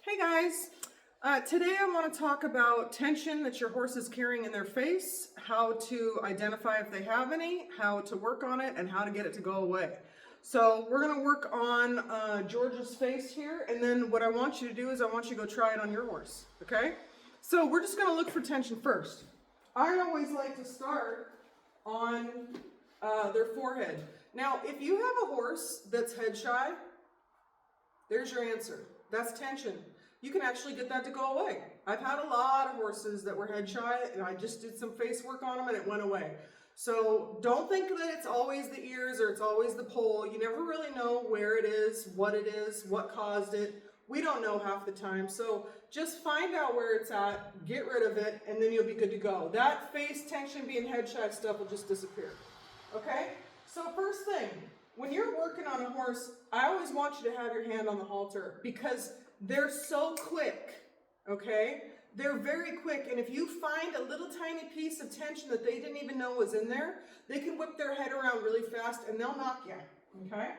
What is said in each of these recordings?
Hey guys, today I want to talk about tension that your horse is carrying in their face, how to identify if they have any, how to work on it, and how to get it to go away. So we're going to work on George's face here, and then what I want you to do is I want you to go try it on your horse, okay? So we're just going to look for tension first. I always like to start on their forehead. Now, if you have a horse that's head shy, there's your answer. That's tension. You can actually get that to go away. I've had a lot of horses that were head shy, and I just did some face work on them and it went away. So don't think that it's always the ears or it's always the poll. You never really know where it is, what caused it. We don't know half the time. So just find out where it's at, get rid of it, and then you'll be good to go. That face tension being head shy stuff will just disappear. Okay? So first thing, when you're working on a horse, I always want you to have your hand on the halter because they're so quick, okay? They're very quick, and if you find a little tiny piece of tension that they didn't even know was in there, they can whip their head around really fast and they'll knock you, okay?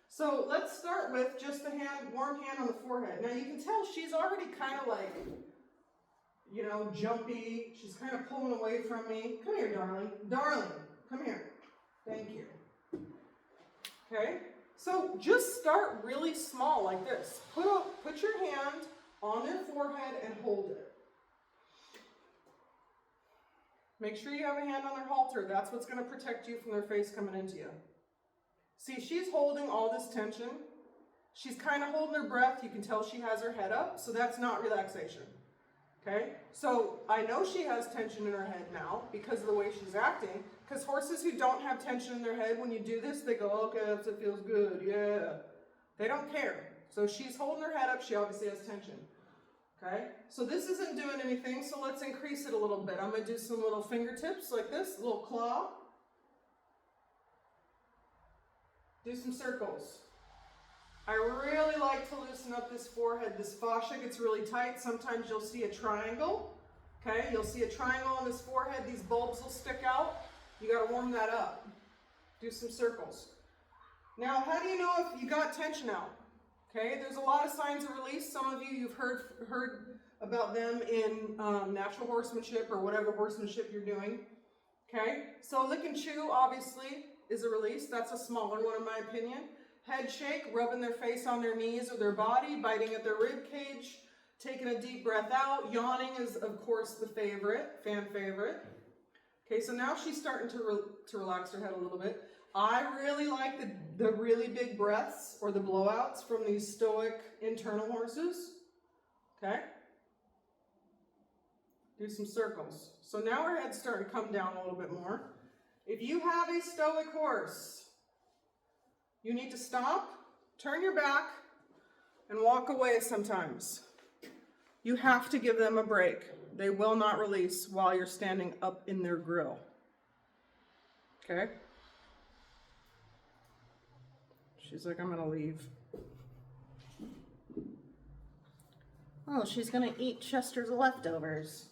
So let's start with just the warm hand on the forehead. Now you can tell she's already kind of like, you know, jumpy. She's kind of pulling away from me. Come here, darling. Darling, come here. Thank you. Okay, so just start really small like this. Put your hand on their forehead and hold it. Make sure you have a hand on their halter. That's what's going to protect you from their face coming into you. See, she's holding all this tension. She's kind of holding her breath. You can tell she has her head up, so that's not relaxation. Okay, so I know she has tension in her head now because of the way she's acting. Because horses who don't have tension in their head, when you do this, they go, okay, that feels good, yeah. They don't care. So she's holding her head up, she obviously has tension. Okay, so this isn't doing anything, so let's increase it a little bit. I'm going to do some little fingertips like this, a little claw. Do some circles. I really like to loosen up this forehead. This fascia gets really tight. Sometimes you'll see a triangle. Okay, you'll see a triangle on this forehead. These bulbs will stick out. You got to warm that up. Do some circles. Now, how do you know if you got tension out? Okay, there's a lot of signs of release. Some of you've heard about them in natural horsemanship or whatever horsemanship you're doing. Okay, so lick and chew obviously is a release. That's a smaller one in my opinion. Head shake, rubbing their face on their knees or their body, biting at their rib cage, taking a deep breath out. Yawning is, of course, the fan favorite. Okay, so now she's starting to relax her head a little bit. I really like the really big breaths or the blowouts from these stoic internal horses. Okay? Do some circles. So now her head's starting to come down a little bit more. If you have a stoic horse, you need to stop, turn your back, and walk away sometimes. You have to give them a break. They will not release while you're standing up in their grill. Okay? She's like, I'm going to leave. Oh, she's going to eat Chester's leftovers.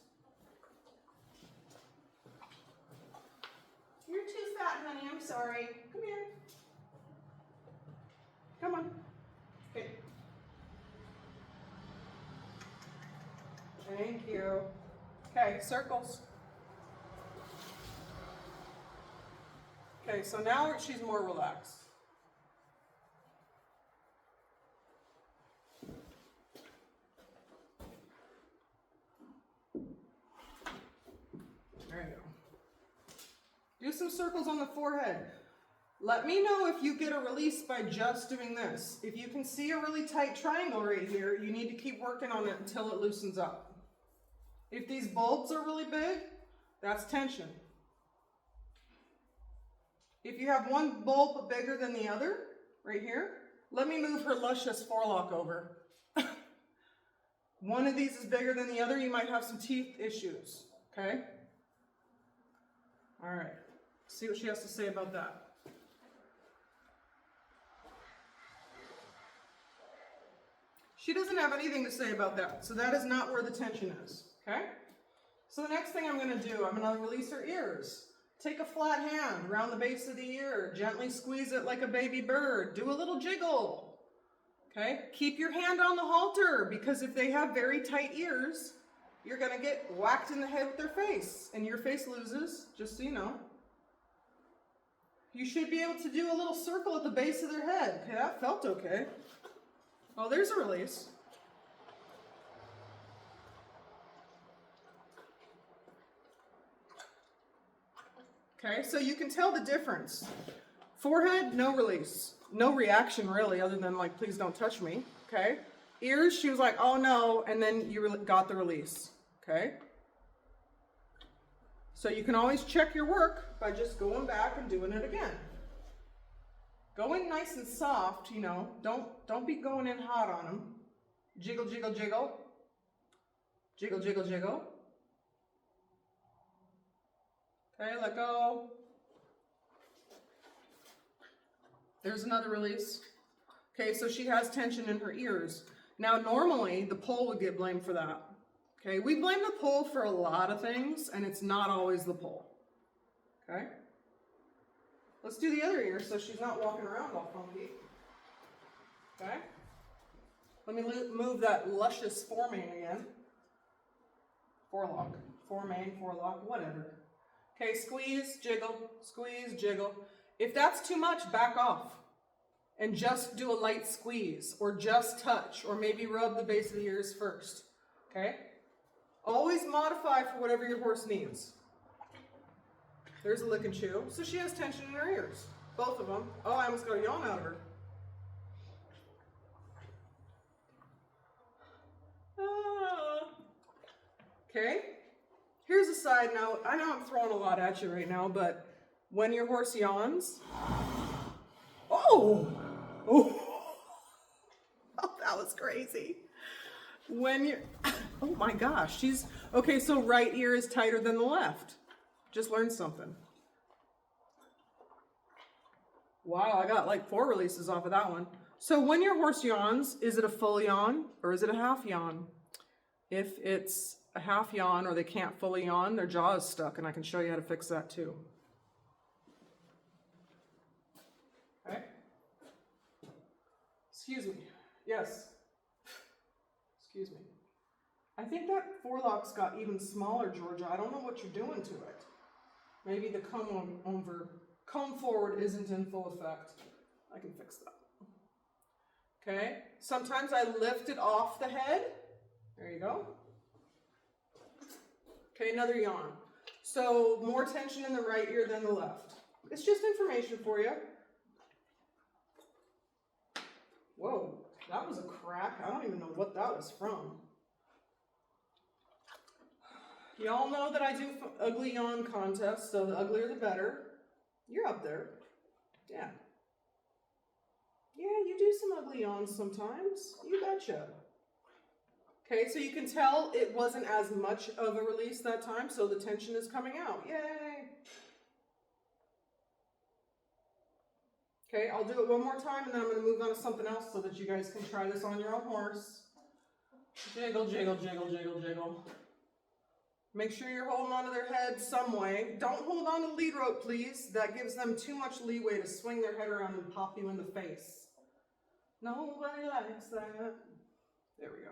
You're too fat, honey. I'm sorry. Come here. Come on. Okay. Thank you. Okay, circles. Okay, so now she's more relaxed. There you go. Do some circles on the forehead. Let me know if you get a release by just doing this. If you can see a really tight triangle right here, you need to keep working on it until it loosens up. If these bulbs are really big, that's tension. If you have one bulb bigger than the other, right here, let me move her luscious forelock over. One of these is bigger than the other, you might have some teeth issues, okay? All right, see what she has to say about that. She doesn't have anything to say about that, so that is not where the tension is, okay? So the next thing I'm going to do, I'm going to release her ears. Take a flat hand around the base of the ear, gently squeeze it like a baby bird. Do a little jiggle. Okay, keep your hand on the halter, because if they have very tight ears, you're gonna get whacked in the head with their face, and your face loses, just so you know. You should be able to do a little circle at the base of their head. Okay, that felt okay. Oh, there's a release. Okay, so you can tell the difference. Forehead, no release. No reaction really, other than like, please don't touch me, okay? Ears, she was like, oh no, and then you got the release, okay? So you can always check your work by just going back and doing it again. Go in nice and soft, you know, don't be going in hot on them. Jiggle, jiggle, jiggle. Jiggle, jiggle, jiggle. Okay, let go. There's another release. Okay, so she has tension in her ears. Now, normally, the pole would get blamed for that. Okay, we blame the pole for a lot of things, and it's not always the pole. Okay? Let's do the other ear so she's not walking around all funky. Okay? Let me move that luscious foreman again. Forelock. Foreman, forelock, whatever. Okay, squeeze, jiggle, squeeze, jiggle. If that's too much, back off and just do a light squeeze or just touch or maybe rub the base of the ears first, okay? Always modify for whatever your horse needs. There's a lick and chew. So she has tension in her ears, both of them. Oh, I almost got a yawn out of her. Okay, here's a side note. I know I'm throwing a lot at you right now, but when your horse yawns, oh, that was crazy. When you're, oh my gosh, she's, okay, so right ear is tighter than the left. Just learned something. Wow, I got like 4 releases off of that one. So when your horse yawns, is it a full yawn or is it a half yawn? If it's a half yawn or they can't fully yawn, their jaw is stuck, and I can show you how to fix that too. Okay. Excuse me. Yes. Excuse me. I think that forelock's got even smaller, Georgia. I don't know what you're doing to it. Maybe the comb forward isn't in full effect. I can fix that. Okay. Sometimes I lift it off the head. There you go. Okay, another yawn. So more tension in the right ear than the left. It's just information for you. Whoa, that was a crack. I don't even know what that was from. Y'all know that I do ugly yawn contests, so the uglier the better. You're up there. Yeah. Yeah, you do some ugly yawns sometimes. You betcha. Okay, so you can tell it wasn't as much of a release that time, so the tension is coming out. Yay! Okay, I'll do it one more time, and then I'm going to move on to something else so that you guys can try this on your own horse. Jiggle, jiggle, jiggle, jiggle, jiggle. Make sure you're holding onto their head some way. Don't hold on to the lead rope, please. That gives them too much leeway to swing their head around and pop you in the face. Nobody likes that. There we go.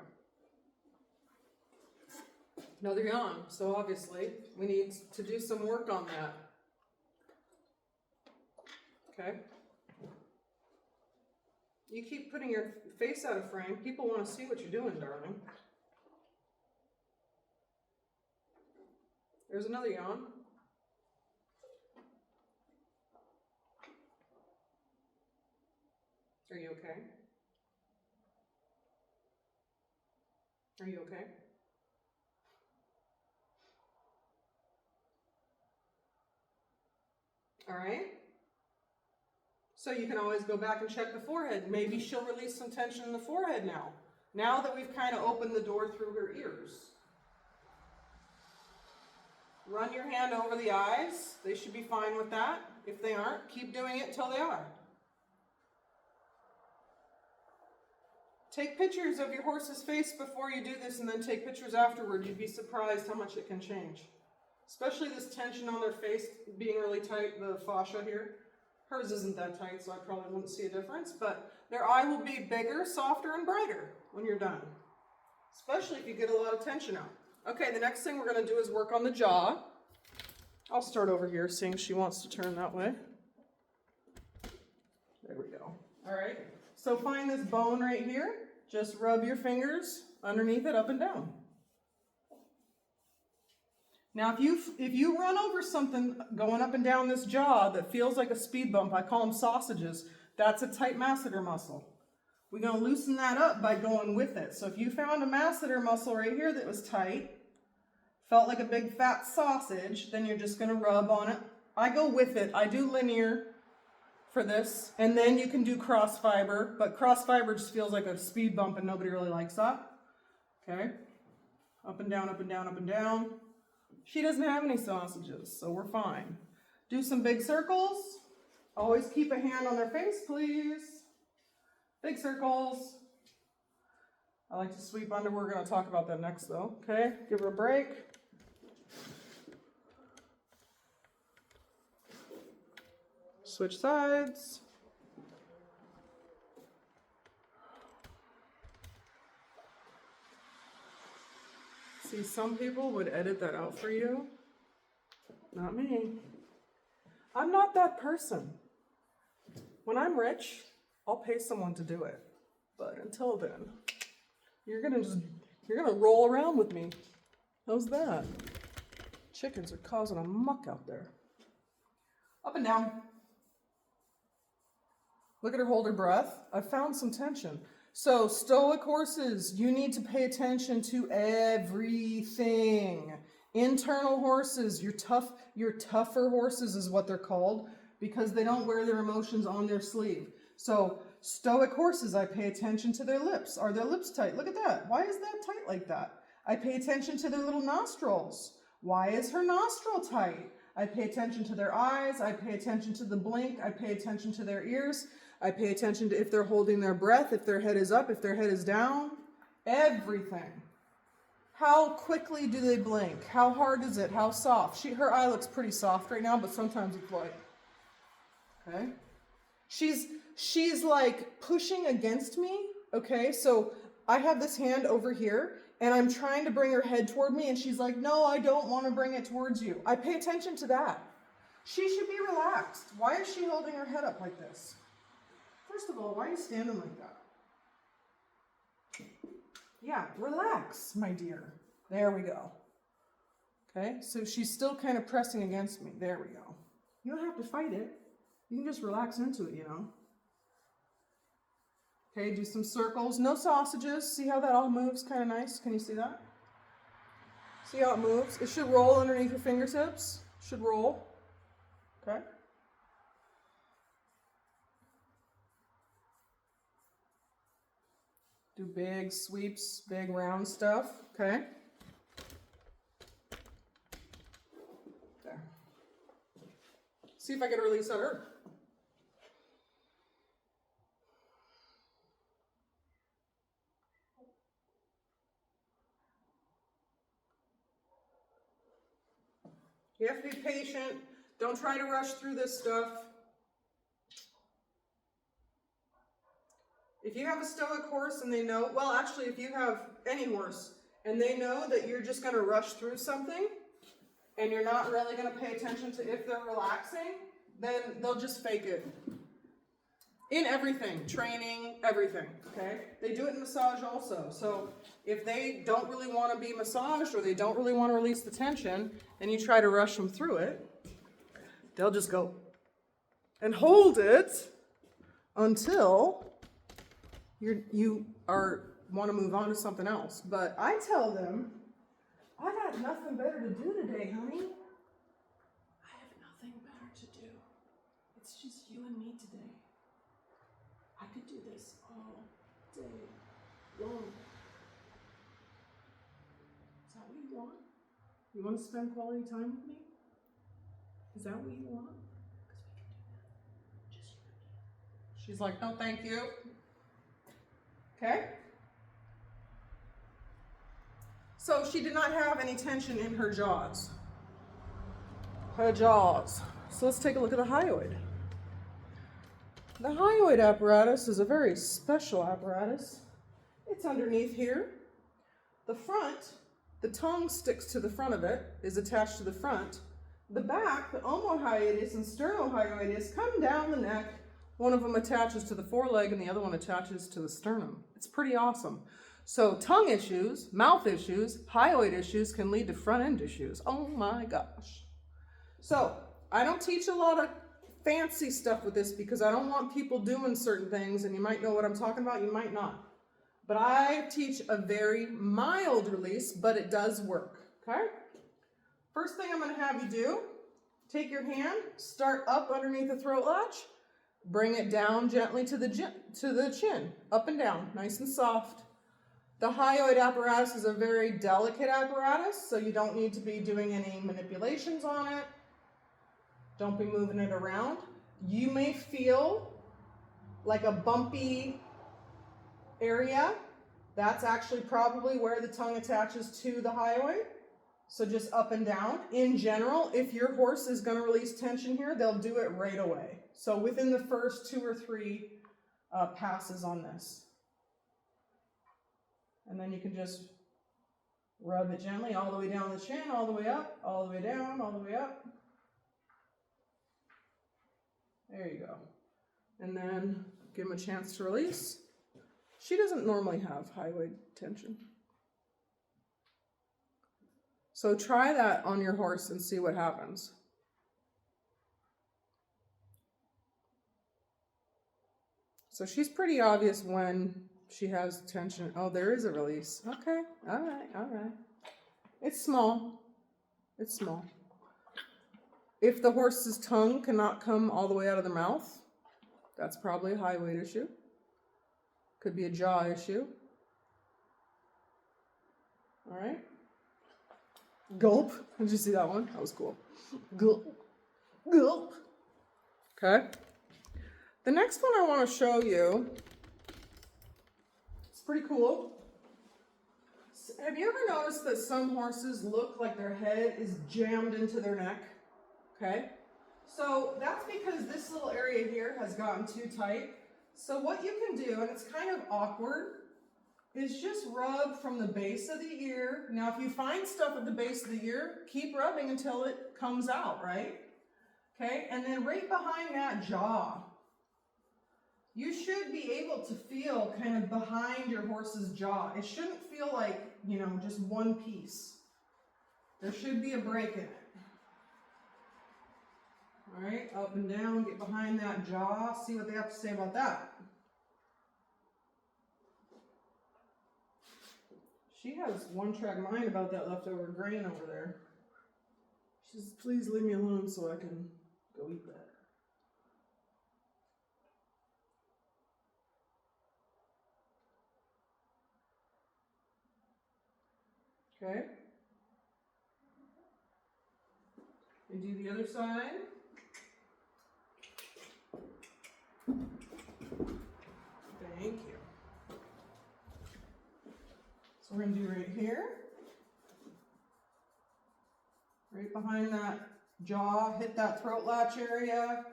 Another yawn, so obviously we need to do some work on that. Okay? You keep putting your face out of frame. People want to see what you're doing, darling. There's another yawn. Are you okay? Are you okay? All right. So you can always go back and check the forehead. Maybe she'll release some tension in the forehead now. Now that we've kind of opened the door through her ears. Run your hand over the eyes. They should be fine with that. If they aren't, keep doing it till they are. Take pictures of your horse's face before you do this, and then take pictures afterward. You'd be surprised how much it can change. Especially this tension on their face being really tight, the fascia here. Hers isn't that tight, so I probably wouldn't see a difference, but Their eye will be bigger, softer, and brighter when you're done, especially if you get a lot of tension out. Okay, the next thing we're going to do is work on the jaw. I'll start over here, seeing she wants to turn that way. There we go. All right, so find this bone right here. Just rub your fingers underneath it, up and down. Now, if you run over something going up and down this jaw that feels like a speed bump, I call them sausages, that's a tight masseter muscle. We're going to loosen that up by going with it. So if you found a masseter muscle right here that was tight, felt like a big fat sausage, then you're just going to rub on it. I go with it. I do linear for this, and then you can do cross fiber, but cross fiber just feels like a speed bump and nobody really likes that. Okay, up and down, up and down, up and down. She doesn't have any sausages, so we're fine. Do some big circles. Always keep a hand on their face, please. Big circles. I like to sweep under. We're going to talk about that next, though. Okay, give her a break. Switch sides. See, some people would edit that out for you. Not me. I'm not that person. When I'm rich, I'll pay someone to do it. But until then, you're gonna roll around with me. How's that? Chickens are causing a muck out there. Up and down. Look at her hold her breath. I found some tension. So stoic horses, you need to pay attention to everything. Internal horses, your tougher horses is what they're called because they don't wear their emotions on their sleeve. So stoic horses, I pay attention to their lips. Are their lips tight? Look at that. Why is that tight like that? I pay attention to their little nostrils. Why is her nostril tight? I pay attention to their eyes. I pay attention to the blink. I pay attention to their ears. I pay attention to if they're holding their breath, if their head is up, if their head is down. Everything. How quickly do they blink? How hard is it? How soft? Her eye looks pretty soft right now, but sometimes it's like, okay. She's like pushing against me, okay? So I have this hand over here, and I'm trying to bring her head toward me, and she's like, no, I don't want to bring it towards you. I pay attention to that. She should be relaxed. Why is she holding her head up like this? First of all, why are you standing like that? Yeah, relax, my dear. There we go. Okay, so she's still kind of pressing against me. There we go. You don't have to fight it. You can just relax into it, you know. Okay, do some circles. No sausages. See how that all moves kind of nice? Can you see that? See how it moves? It should roll underneath your fingertips. Should roll. Okay. Do big sweeps, big round stuff, okay? There. See if I can release her. You have to be patient. Don't try to rush through this stuff. If you have a stoic horse and they know, well, actually, if you have any horse and they know that you're just going to rush through something and you're not really going to pay attention to if they're relaxing, then they'll just fake it. In everything, training, everything, okay? They do it in massage also. So if they don't really want to be massaged or they don't really want to release the tension and you try to rush them through it, they'll just go and hold it until you want to move on to something else. But I tell them, I got nothing better to do today, honey. I have nothing better to do. It's just you and me today. I could do this all day long. Is that what you want? You want to spend quality time with me? Is that what you want? Because we can do that. Just you and me. She's like, no, thank you. Okay? So she did not have any tension in her jaws. Her jaws. So let's take a look at the hyoid. The hyoid apparatus is a very special apparatus. It's underneath here. The front, the tongue sticks to the front of it, is attached to the front. The back, the omohyoides and sternohyoides, come down the neck. One of them attaches to the foreleg and the other one attaches to the sternum. It's pretty awesome. So tongue issues, mouth issues, hyoid issues can lead to front end issues. Oh my gosh. So I don't teach a lot of fancy stuff with this because I don't want people doing certain things, and you might know what I'm talking about, you might not. But I teach a very mild release, but it does work, okay? First thing I'm gonna have you do, take your hand, start up underneath the throat latch, bring it down gently to the chin, up and down, nice and soft. The hyoid apparatus is a very delicate apparatus, so you don't need to be doing any manipulations on it. Don't be moving it around. You may feel like a bumpy area. That's actually probably where the tongue attaches to the hyoid. So just up and down. In general, if your horse is going to release tension here, they'll do it right away. So within the first 2 or 3 passes on this. And then you can just rub it gently all the way down the chin, all the way up, all the way down, all the way up. There you go. And then give him a chance to release. She doesn't normally have hyoid tension. So try that on your horse and see what happens. So she's pretty obvious when she has tension. Oh, there is a release. Okay, all right, all right. It's small. It's small. If the horse's tongue cannot come all the way out of the mouth, that's probably a hyoid issue. Could be a jaw issue. All right. Gulp. Did you see that one? That was cool. Gulp. Gulp. Okay. The next one I want to show you, it's pretty cool. Have you ever noticed that some horses look like their head is jammed into their neck? Okay. So that's because this little area here has gotten too tight. So what you can do, and it's kind of awkward, is just rub from the base of the ear. Now, if you find stuff at the base of the ear, keep rubbing until it comes out, right? Okay, and then right behind that jaw, you should be able to feel kind of behind your horse's jaw. It shouldn't feel like, you know, just one piece. There should be a break in it. All right, up and down, get behind that jaw, see what they have to say about that. She has one-track mind about that leftover grain over there. She says, please leave me alone so I can go eat that. Okay. And do the other side. Thank you. So we're going to do right here. Right behind that jaw, hit that throat latch area.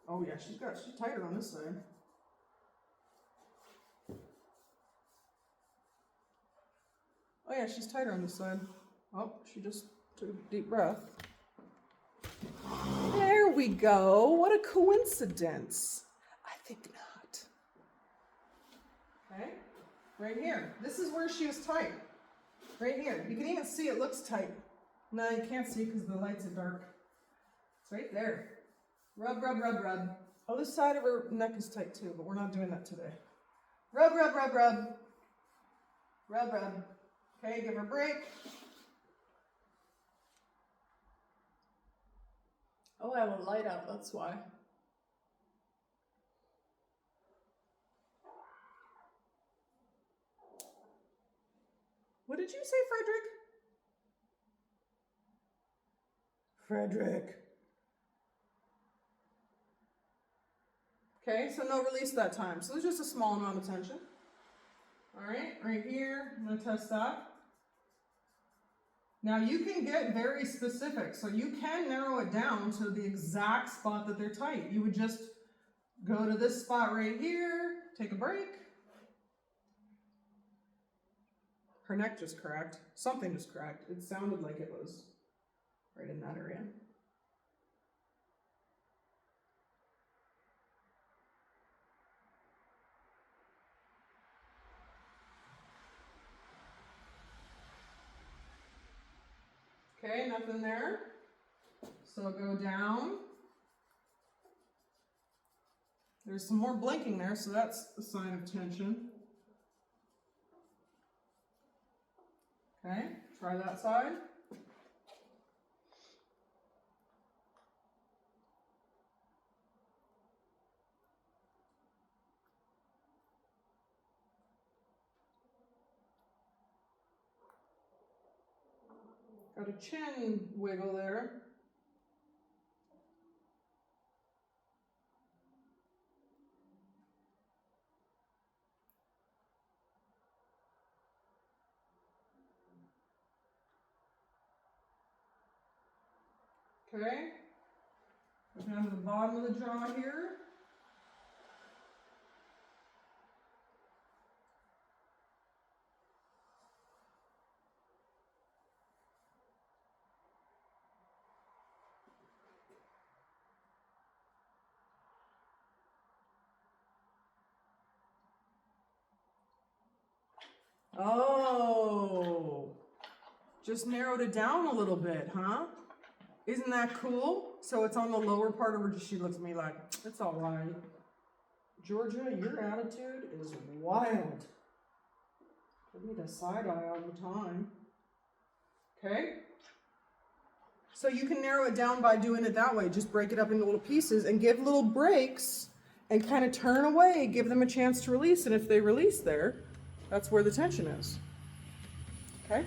Oh yeah, she's tighter on this side. Oh yeah, she's tighter on this side. Oh, she just took a deep breath. There we go. What a coincidence. I think not. Okay, right here. This is where she was tight. Right here. You can even see it looks tight. No, you can't see because the lights are dark. It's right there. Rub, rub, rub, rub. Oh, this side of her neck is tight too, but we're not doing that today. Rub, rub, rub, rub. Rub, rub. Okay, give her a break. Oh, I have a light out, that's why. What did you say, Frederick? Frederick. Okay, so no release that time. So there's just a small amount of tension. All right, right here, I'm gonna test that. Now you can get very specific, so you can narrow it down to the exact spot that they're tight. You would just Go to this spot right here, take a break. Her neck just cracked. Something just cracked. It sounded like it was right in that area. Okay, nothing there. So go down. There's some more blinking there, so that's a sign of tension. Okay, try that side. Got a chin wiggle there. Okay, go down to the bottom of the jaw here. Oh, just narrowed it down a little bit, huh? Isn't that cool? So it's on the lower part of her, she looks at me like, it's all right. Georgia, your attitude is wild. Give me the side eye all the time. Okay? So you can narrow it down by doing it that way. Just break it up into little pieces and give little breaks and kind of turn away, give them a chance to release. And if they release there, that's where the tension is. Okay?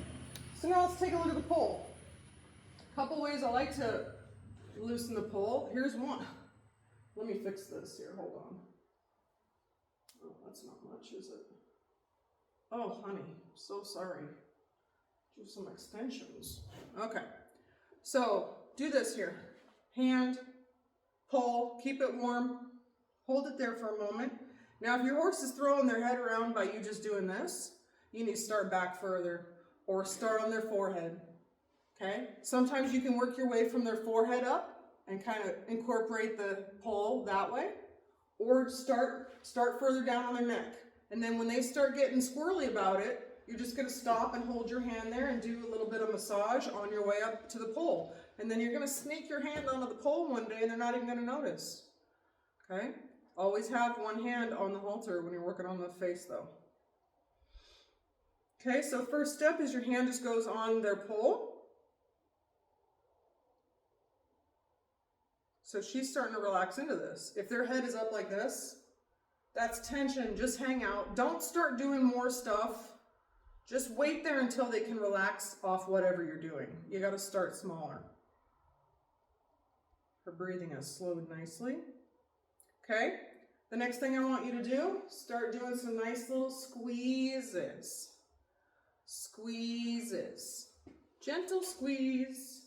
So now let's take a look at the pole. A couple ways I like to loosen the pole. Here's one. Let me fix this here. Hold on. Oh, that's not much, is it? Oh, honey, so sorry. Do some extensions. Okay. So do this here. Hand, pull, keep it warm. Hold it there for a moment. Now, if your horse is throwing their head around by you just doing this, you need to start back further or start on their forehead. Okay? Sometimes you can work your way from their forehead up and kind of incorporate the pull that way, or start further down on their neck. And then when they start getting squirrely about it, you're just going to stop and hold your hand there and do a little bit of massage on your way up to the pole. And then you're going to sneak your hand onto the pole one day and they're not even going to notice. Okay? Always have one hand on the halter when you're working on the face though. Okay, so first step is your hand just goes on their pole. So she's starting to relax into this. If their head is up like this, that's tension. Just hang out. Don't start doing more stuff. Just wait there until they can relax off whatever you're doing. You got to start smaller. Her breathing has slowed nicely. Okay, the next thing I want you to do, start doing some nice little squeezes. Squeezes. Gentle squeeze.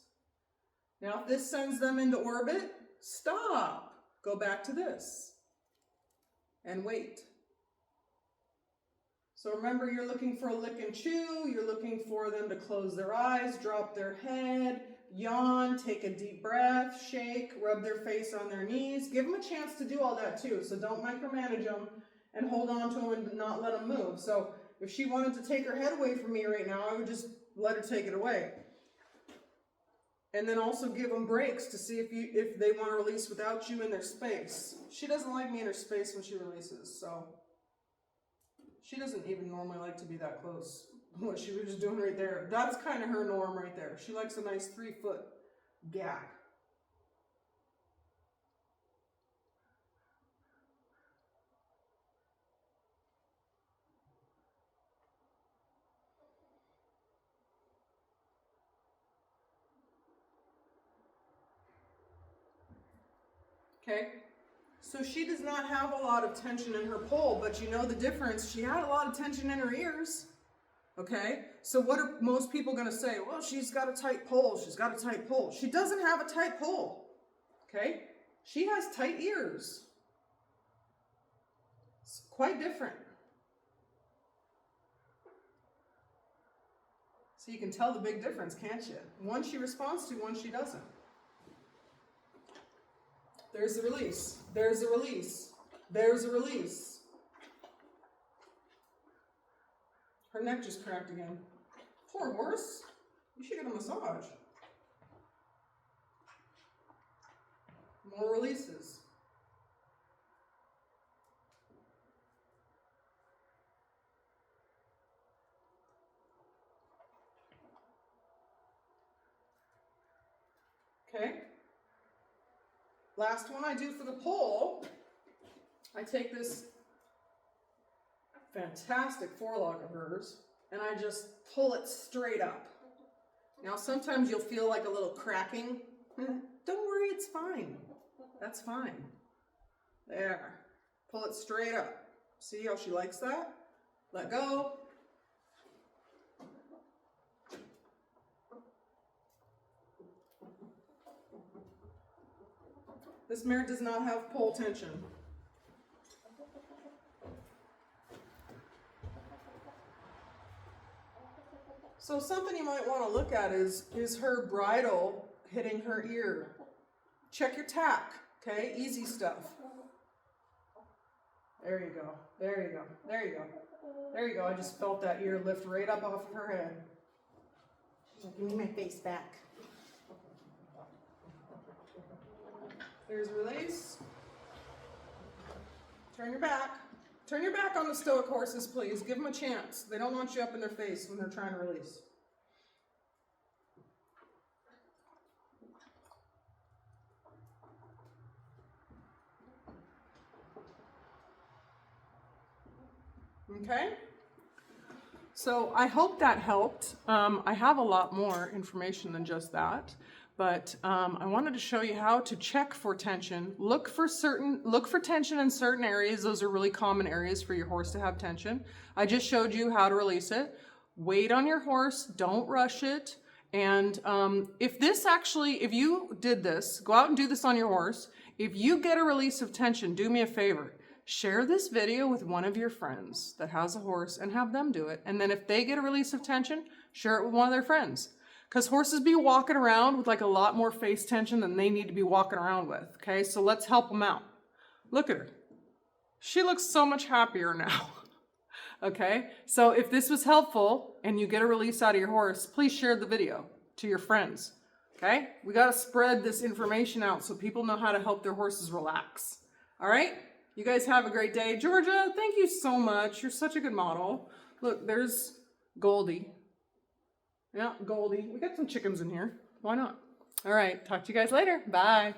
Now if this sends them into orbit, stop. Go back to this. And wait. So remember, you're looking for a lick and chew. You're looking for them to close their eyes, drop their head, yawn, take a deep breath, shake, rub their face on their knees. Give them a chance to do all that too. So don't micromanage them and hold on to them and not let them move. So if she wanted to take her head away from me right now, I would just let her take it away. And then also give them breaks to see if they want to release without you in their space. She doesn't like me in her space when she releases, so she doesn't even normally like to be that close. What she was just doing right there, that's kind of her norm right there. She likes a nice 3-foot gap. Okay, so she does not have a lot of tension in her pole, but you know the difference. She had a lot of tension in her ears. Okay, so what are most people going to say? Well, she's got a tight pole. She's got a tight pole. She doesn't have a tight pole. Okay, she has tight ears. It's quite different. So you can tell the big difference, can't you? One she responds to, one she doesn't. There's the release. There's the release. There's the release. Her neck just cracked again. Poor horse. You should get a massage. More releases. Okay. Last one I do for the poll, I take this fantastic forelock of hers and I just pull it straight up. Now sometimes you'll feel like a little cracking. Don't worry, it's fine. That's fine. There. Pull it straight up. See how she likes that? Let go. This mare does not have pole tension. So something you might want to look at is her bridle hitting her ear. Check your tack, okay? Easy stuff. There you go. There you go. There you go. There you go. I just felt that ear lift right up off of her head. She's like, give me my face back. There's release. Turn your back. Turn your back on the stoic horses, please. Give them a chance. They don't want you up in their face when they're trying to release. Okay? So I hope that helped. I have a lot more information than just that. But I wanted to show you how to check for tension. Look for tension in certain areas. Those are really common areas for your horse to have tension. I just showed you how to release it. Wait on your horse, don't rush it. And if you did this, go out and do this on your horse. If you get a release of tension, do me a favor. Share this video with one of your friends that has a horse and have them do it. And then if they get a release of tension, share it with one of their friends. Because horses be walking around with like a lot more face tension than they need to be walking around with, okay? So let's help them out. Look at her. She looks so much happier now, okay? So if this was helpful and you get a release out of your horse, please share the video to your friends, okay? We got to spread this information out so people know how to help their horses relax, all right? You guys have a great day. Georgia, thank you so much. You're such a good model. Look, there's Goldie. Yeah, Goldie. We got some chickens in here. Why not? All right. Talk to you guys later. Bye.